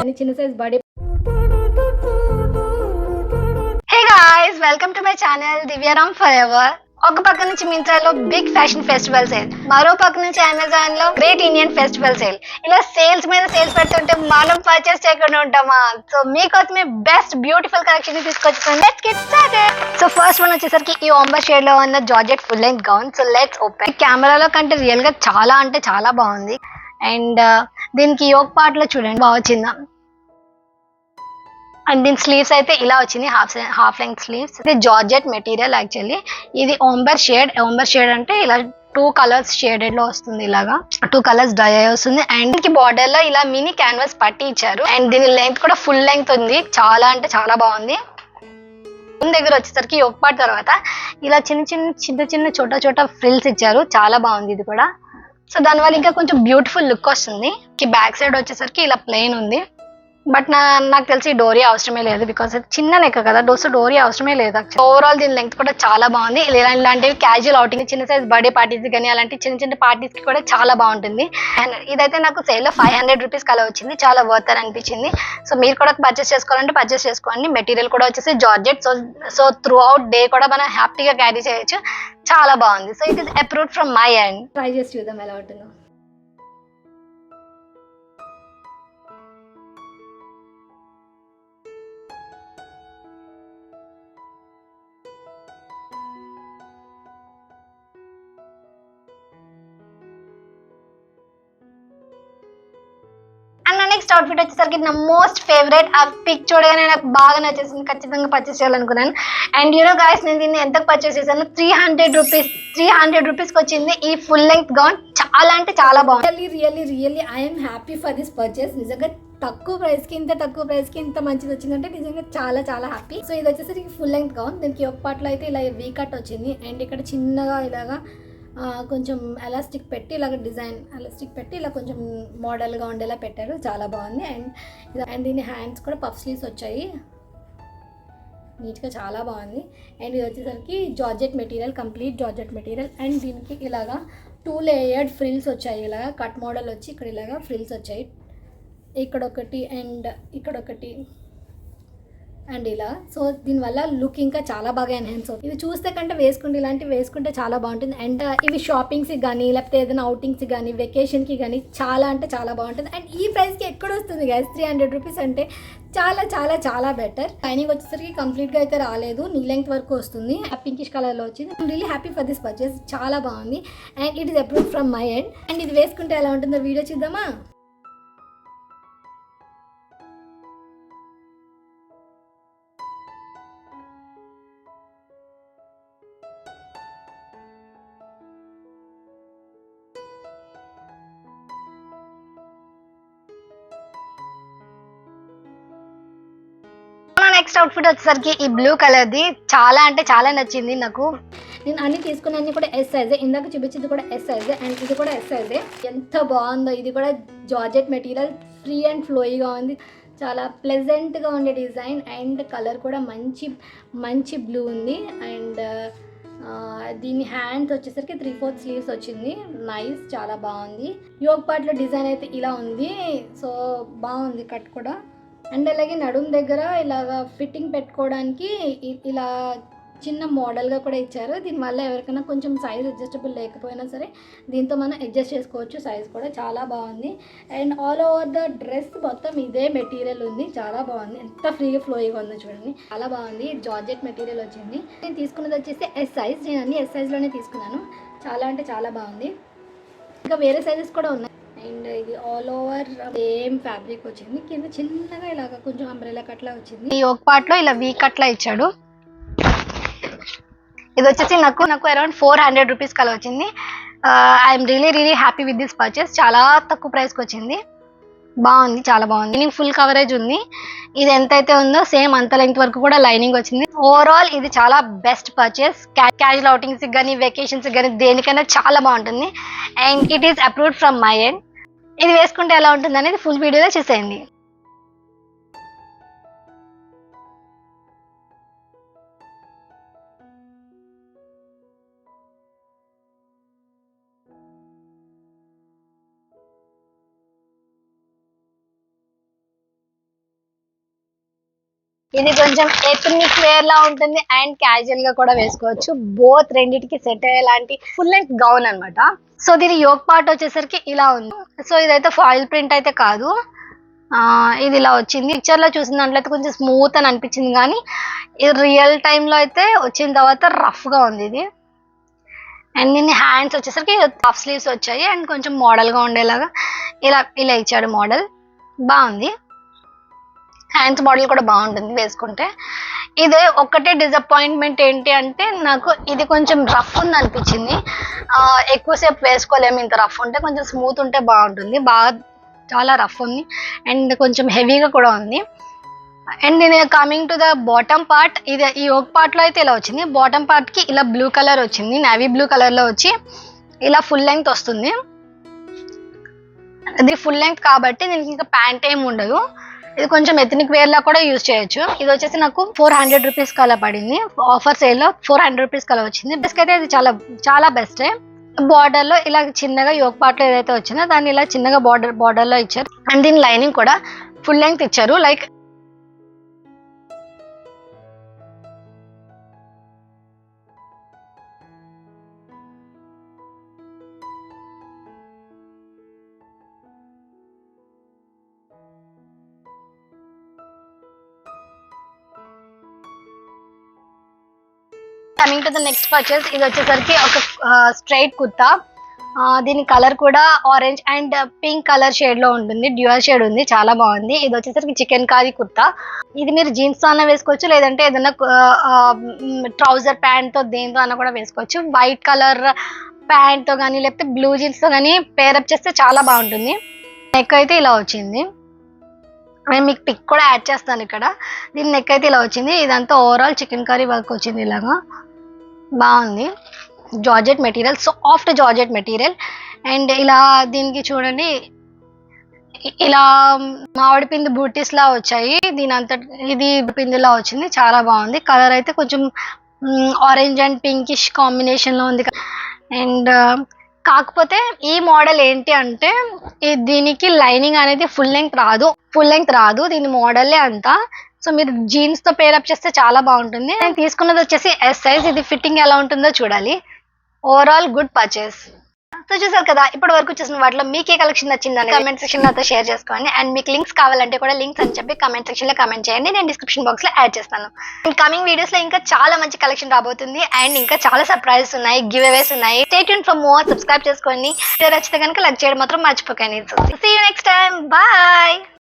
కానీ చిన్న size birthday. Hey guys, welcome to my channel Divyaram forever. ఒక పక్క నుంచి మింత్రాలో బిగ్ ఫ్యాషన్ ఫెస్టివల్ సేల్, మరో పక్క నుంచి అమెజాన్ లో గ్రేట్ ఇండియన్ ఫెస్టివల్ సేల్. ఇలా సేల్స్ మీద సేల్స్ పెడుతుంటే మనం పర్చేస్ చేయకుండా ఉంటామా? సో మీకోసమే బెస్ట్ బ్యూటిఫుల్ కలెక్షన్ తీసుకొచ్చేసాను. Let's get started. So first one వచ్చేసరికి ఈ ఆంబర్ షేడ్ లో ఉన్న georgette full length gown. So let's open. కెమెరాలో కంటే రియల్ గా చాలా అంటే చాలా బాగుంది. అండ్ దీనికి యోక్ పార్ట్ లో చూడండి బాగా వచ్చిందా. అండ్ దీని స్లీవ్స్ అయితే ఇలా వచ్చింది, హాఫ్ లెంగ్త్ స్లీవ్స్. ఇది జార్జెట్ మెటీరియల్ యాక్చువల్లీ. ఇది ఆంబర్ షేడ్ అంటే ఇలా 2 కలర్స్ షేడెడ్ లో వస్తుంది, ఇలాగా 2 కలర్స్ డై అయి వస్తుంది. అండ్ దీనికి బార్డర్ లో ఇలా మినీ క్యాన్వాస్ పట్టి ఇచ్చారు. అండ్ దీని లెంగ్త్ కూడా ఫుల్ లెంగ్త్ ఉంది, చాలా అంటే చాలా బాగుంది. దగ్గర వచ్చేసరికి యోక్ పార్ట్ తర్వాత ఇలా చిన్న చోట ఫ్రిల్స్ ఇచ్చారు, చాలా బాగుంది ఇది కూడా. సో దానివల్ల ఇంకా కొంచెం బ్యూటిఫుల్ లుక్ వస్తుంది. బ్యాక్ సైడ్ వచ్చేసరికి ఇలా ప్లెయిన్ ఉంది. బట్ నాకు తెలిసి డోరీ అవసరమే లేదు, బికాస్ చిన్న నెక్ కదా, డోరీ అవసరమే లేదు. ఓవరాల్ దీని లెంగ్త్ కూడా చాలా బాగుంది. ఇలాంటివి క్యాజువల్ అవుటింగ్, చిన్న సైజ్ బర్త్డే పార్టీస్ కానీ అలాంటి చిన్న పార్టీస్ కి కూడా చాలా బాగుంటుంది. అండ్ ఇదైతే నాకు సేల్ లో 500 రూపీస్ కలా వచ్చింది, చాలా వర్త్ అని అనిపించింది. సో మీరు కూడా పర్చేస్ చేసుకోవాలంటే పర్చేస్ చేసుకోండి. మెటీరియల్ కూడా వచ్చేసి georgette. So through out day కూడా మనం హ్యాపీగా క్యారీ చేయొచ్చు, చాలా బాగుంది. So it is approved from my end. Try చేసి చూద్దాం ఎలా ఉంటుందో. అండ్ నా నెక్స్ట్ అవుట్ఫిట్ వచ్చేసరికి నా మోస్ట్ ఫేవరెట్. ఆ పిక్ చూడగానే నాకు బాగా నచ్చేసింది, ఖచ్చితంగా పర్చేస్ చేయాలనుకున్నాను. అండ్ యూనో గాయస్, నేను దీన్ని ఎంతకు పర్చేస్ చేశాను? 300 రూపీస్కి వచ్చింది ఈ ఫుల్ లెంగ్త్ గౌన్. చాలా అంటే చాలా బాగుంది. Really I'm happy for this purchase. నిజంగా తక్కువ ప్రైస్కి ఇంత మంచిది వచ్చిందంటే నిజంగా చాలా చాలా హ్యాపీ. సో ఇది వచ్చేసరికి ఫుల్ లెంగ్త్ గౌన్. దీనికి ఒక పార్ట్లో అయితే ఇలా వీ కట్ వచ్చింది. అండ్ ఇక్కడ చిన్నగా ఇలాగా కొంచెం ఎలాస్టిక్ పెట్టి ఇలా కొంచెం మోడల్గా ఉండేలా పెట్టారు, చాలా బాగుంది. అండ్ దీని హ్యాండ్స్ కూడా పఫ్ స్లీవ్స్ వచ్చాయి, నీట్గా చాలా బాగుంది. అండ్ ఇది వచ్చేసరికి georgette material, complete georgette material. And దీనికి ఇలాగా 2 లేయర్డ్ ఫ్రిల్స్ వచ్చాయి, ఇలాగా కట్ మోడల్ వచ్చి ఇక్కడ ఇలాగా ఫ్రిల్స్ వచ్చాయి, ఇక్కడొకటి అండ్ ఇక్కడొకటి అండ్ ఇలా. సో దీనివల్ల లుక్ ఇంకా చాలా బాగా ఎన్హాన్స్ అవుతుంది. ఇది చూస్తే కంటే ఇలాంటివి వేసుకుంటే చాలా బాగుంటుంది. అండ్ ఇవి షాపింగ్స్కి కానీ లేకపోతే ఏదైనా అవుటింగ్స్కి కానీ వెకేషన్కి కానీ చాలా అంటే చాలా బాగుంటుంది. అండ్ ఈ ప్రైస్కి ఎక్కడ వస్తుంది గైస్? 300 రూపీస్ అంటే చాలా చాలా చాలా బెటర్. లైనింగ్ వచ్చేసరికి కంప్లీట్గా అయితే రాలేదు, నీ లెంగ్త్ వరకు వస్తుంది, పింకిష్ కలర్లో వచ్చింది. I'm really happy for this purchase, చాలా బాగుంది. And it is approved from my end. And ఇది వేసుకుంటే ఎలా ఉంటుందో వీడియో చూద్దామా? నెక్స్ట్ అవుట్ఫిట్ వచ్చేసరికి ఈ బ్లూ కలర్ది, చాలా అంటే చాలా నచ్చింది నాకు. నేను అన్ని తీసుకున్న కూడా ఎస్ సైజే, ఇందాక చూపించింది కూడా ఎస్ సైజే అండ్ ఇది కూడా ఎస్ సైజే. ఎంత బాగుందో! ఇది కూడా జార్జెట్ మెటీరియల్, ఫ్రీ అండ్ ఫ్లోయిగా ఉంది, చాలా ప్లెజెంట్గా ఉండే డిజైన్. అండ్ కలర్ కూడా మంచి బ్లూ ఉంది. అండ్ దీని హ్యాండ్స్ వచ్చేసరికి 3/4 స్లీవ్స్ వచ్చింది, నైస్, చాలా బాగుంది. యోక్ పార్ట్లో డిజైన్ అయితే ఇలా ఉంది, సో బాగుంది కట్ కూడా. అండ్ అలాగే నడుము దగ్గర ఇలాగా ఫిట్టింగ్ పెట్టుకోవడానికి ఇలా చిన్న మోడల్గా కూడా ఇచ్చారు. దీనివల్ల ఎవరికైనా కొంచెం సైజ్ అడ్జస్టబుల్ లేకపోయినా సరే దీంతో మనం అడ్జస్ట్ చేసుకోవచ్చు, సైజ్ కూడా చాలా బాగుంది. And all over the dress మొత్తం ఇదే మెటీరియల్ ఉంది, చాలా బాగుంది. ఎంత ఫ్రీగా ఫ్లోయిగా ఉందో చూడండి, చాలా బాగుంది. జార్జెట్ మెటీరియల్ వచ్చింది. నేను తీసుకున్నది వచ్చేసి ఎస్ సైజ్, నేను అన్ని ఎస్ సైజ్లోనే తీసుకున్నాను, చాలా అంటే చాలా బాగుంది. ఇంకా వేరే సైజెస్ కూడా ఉన్నాయి. అండ్ ఇది ఆల్ ఓవర్ సేమ్ ఫ్యాబ్రిక్ వచ్చింది, కింద చిన్నగా ఇలాగ కొంచెం అంబ్రెలా కట్లా వచ్చింది. ఈ యోక్ పార్ట్ లో ఇలా వీ కట్లా ఇచ్చాడు. ఇది వచ్చేసి నాకు అరౌండ్ 400 రూపీస్ కలా వచ్చింది. I'm really happy with this purchase. చాలా తక్కువ ప్రైస్కి వచ్చింది, బాగుంది, చాలా బాగుంది. లైనింగ్ ఫుల్ కవరేజ్ ఉంది. ఇది ఎంతైతే ఉందో సేమ్ అంత లెంగ్త్ వరకు కూడా లైనింగ్ వచ్చింది. ఓవరాల్ ఇది చాలా బెస్ట్ పర్చేస్. క్యాజువల్ అవుటింగ్స్ కానీ వెకేషన్స్ కానీ దేనికైనా చాలా బాగుంటుంది. And it is approved from my end. ఇది వేసుకుంటే ఎలా ఉంటుంది అనేది ఫుల్ వీడియోలో చూసేయండి. ఇది కొంచెం ఎథనిక్ వేర్ లా ఉంటుంది అండ్ క్యాజువల్ గా కూడా వేసుకోవచ్చు. బోత్ రెండిటికి సెట్ అయ్యేలాంటి ఫుల్ లెంగ్త్ గౌన్ అన్నమాట. సో దీని యోక్ పార్ట్ వచ్చేసరికి ఇలా ఉంది. సో ఇదైతే ఫాయిల్ ప్రింట్ అయితే కాదు, ఇది ఇలా వచ్చింది. పిక్చర్ లో చూసిన దాంట్లో అయితే కొంచెం స్మూత్ అని అనిపించింది, కానీ ఇది రియల్ టైమ్ లో అయితే వచ్చిన తర్వాత రఫ్ గా ఉంది ఇది. అండ్ దీని హ్యాండ్స్ వచ్చేసరికి పఫ్ స్లీవ్స్ వచ్చాయి అండ్ కొంచెం మోడల్ గా ఉండేలాగా ఇలా ఇలా ఇచ్చాడు. మోడల్ బాగుంది, హ్యాండ్స్ మోడల్ కూడా బాగుంటుంది వేసుకుంటే. ఇది ఒక్కటే డిసప్పాయింట్మెంట్ ఏంటి అంటే నాకు ఇది కొంచెం రఫ్ ఉంది అనిపించింది. ఎక్కువసేపు వేసుకోలేము ఇంత రఫ్ ఉంటే, కొంచెం స్మూత్ ఉంటే బాగుంటుంది. బాగా చాలా రఫ్ ఉంది అండ్ కొంచెం హెవీగా కూడా ఉంది. అండ్ నేను coming to the bottom part, ఇది ఈ యోక్ పార్ట్ లో అయితే ఇలా వచ్చింది. బాటమ్ పార్ట్ కి ఇలా బ్లూ కలర్ వచ్చింది, నేవీ బ్లూ కలర్ లో వచ్చి ఇలా ఫుల్ లెంగ్త్ వస్తుంది. ఇది ఫుల్ లెంగ్త్ కాబట్టి దీనికి ఇంకా ప్యాంట్ ఏమి ఉండదు. ఇది కొంచెం ఎథనిక్ వేర్ లా కూడా యూజ్ చేయొచ్చు. ఇది వచ్చేసి నాకు 400 రూపీస్ కలా పడింది. ఆఫర్ సేల్ లో 400 రూపీస్ కలా వచ్చింది. బెస్ట్ అయితే ఇది చాలా చాలా బెస్ట్. బార్డర్ లో ఇలా చిన్నగా యోక్ పార్ట్ లో ఏదైతే వచ్చిందో దాన్ని ఇలా చిన్నగా బార్డర్ లో ఇచ్చారు. అండ్ దీని లైనింగ్ కూడా ఫుల్ లెంగ్త్ ఇచ్చారు. Like coming to the next purchase, ఇది వచ్చేసరికి ఒక స్ట్రైట్ కుర్తా. దీని కలర్ కూడా orange and pink colour shade లో ఉంటుంది, డ్యూయల్ షేడ్ ఉంది, చాలా బాగుంది. ఇది వచ్చేసరికి చికెన్ కారీ కుర్తా. ఇది మీరు జీన్స్ తో అన్న వేసుకోవచ్చు, లేదంటే ఏదైనా ట్రౌజర్ ప్యాంట్ తో దేంతో అన్న కూడా వేసుకోవచ్చు. వైట్ కలర్ ప్యాంట్ తో కానీ లేకపోతే బ్లూ జీన్స్ తో కానీ పేరప్ చేస్తే చాలా బాగుంటుంది. నెక్ అయితే ఇలా వచ్చింది, నేను మీకు పిక్ కూడా యాడ్ చేస్తాను ఇక్కడ. దీని నెక్ అయితే ఇలా వచ్చింది. ఇదంతా ఓవరాల్ చికెన్ కర్రీ వర్క్ వచ్చింది, ఇలాగా బాగుంది. Georgette material, soft georgette material. And ఇలా దీనికి చూడండి ఇలా మామిడి పిండి బూటీస్ లా వచ్చాయి. దీని అంత ఇది పిండిలా వచ్చింది, చాలా బాగుంది. కలర్ అయితే కొంచెం ఆరెంజ్ అండ్ పింకిష్ కాంబినేషన్ లో ఉంది. అండ్ కాకపోతే ఈ మోడల్ ఏంటి అంటే దీనికి లైనింగ్ అనేది ఫుల్ లెంగ్త్ రాదు దీని మోడలే అంతా. సో మీరు జీన్స్ తో పేరప్ చేస్తే చాలా బాగుంటుంది. నేను తీసుకున్నది వచ్చేసి ఎస్ సైజ్. ఇది ఫిట్టింగ్ ఎలా ఉంటుందో చూడాలి. Overall good purchase. సో చూసారు కదా, ఇప్పటి వరకు చూసిన వాటిలో మీకు ఏ కలెక్షన్ నచ్చిందని కమెంట్ సెక్షన్ నాతో షేర్ చేసుకోండి. అండ్ మీకు లింక్స్ కావాలంటే కూడా లింక్స్ అని చెప్పి కమెంట్ సెక్షన్ లో కమెంట్ చేయండి, నేను డిస్క్రిప్షన్ బాక్స్ లో యాడ్ చేస్తాను. అండ్ కమింగ్ వీడియోస్ లో ఇంకా చాలా మంచి కలెక్షన్ రాబోతుంది అండ్ ఇంకా చాలా సర్ప్రైజెస్ ఉన్నాయి, గివ్ అవేస్ ఉన్నాయి. Stay tune for more. Subscribe చేసుకోండి. నచ్చితే కనుక లైక్ చేయడం మాత్రం మర్చిపోకండి. See you next time. Bye.